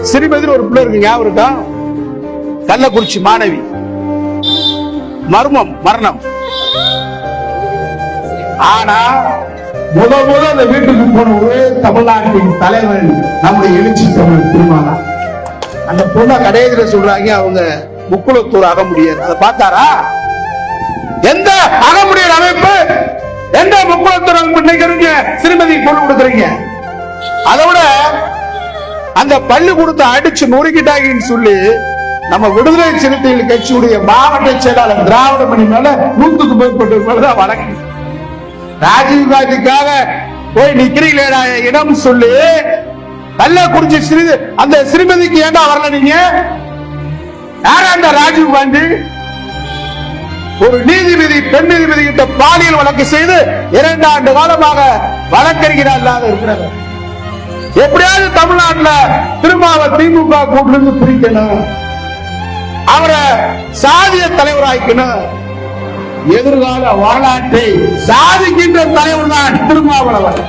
ஸ்ரீமதி ஒரு பிள்ளை இருக்கு, ஞாபகம் இருக்கா? கள்ளக்குறிச்சி மாணவி, மரணம். ஆனா முத அந்த வீட்டுக்கு போன ஒரே தமிழ்நாட்டின் தலைவன் நம்முடைய எழுச்சி தமிழ் திருமாவளவன். அந்த பொண்ணை கடையில சொல்றாங்க, அவங்க முக்குளத்தூர் அகமுடியார். அதை பார்த்தாரா? எந்த அகமுடியார் அமைப்பு, எந்த முக்குளத்தூர் அமைப்பு ஸ்ரீமதி பொண்ணு கொடுக்குறீங்க? அதோட அந்த பள்ளிக்கூடத்தை அடிச்சு நொறுக்கிட்டாங்கன்னு சொல்லி நம்ம விடுதலை சிறுத்தைகள் கட்சியுடைய மாவட்ட செயலாளர் திராவிட மணி மேல 100க்கு மேற்பட்ட மேலதான் வழக்கு. ராஜீவ் காந்திக்காக போய் நிக்கிறீங்களா இடம் சொல்லி கள்ளக்குறிச்சி அந்த ஸ்ரீமதிக்கு ஏண்டா வரல நீங்க? யாரா அந்த ராஜீவ் காந்தி? ஒரு நீதிபதி, பெண் நீதிபதி கிட்ட பாலியல் வழக்கு செய்து 2 ஆண்டு காலமாக வழக்கறிஞர் இல்லாத இருக்கிறார். எப்படியாவது தமிழ்நாட்டில் திருமாவை திமுக கூட்டிலிருந்து பிரிக்கணும், அவரை சாதிய தலைவராக்கணும். எதிர்கால வரலாற்றை சாதிக்கின்ற தலைவர் தான் திருமாவளவன்.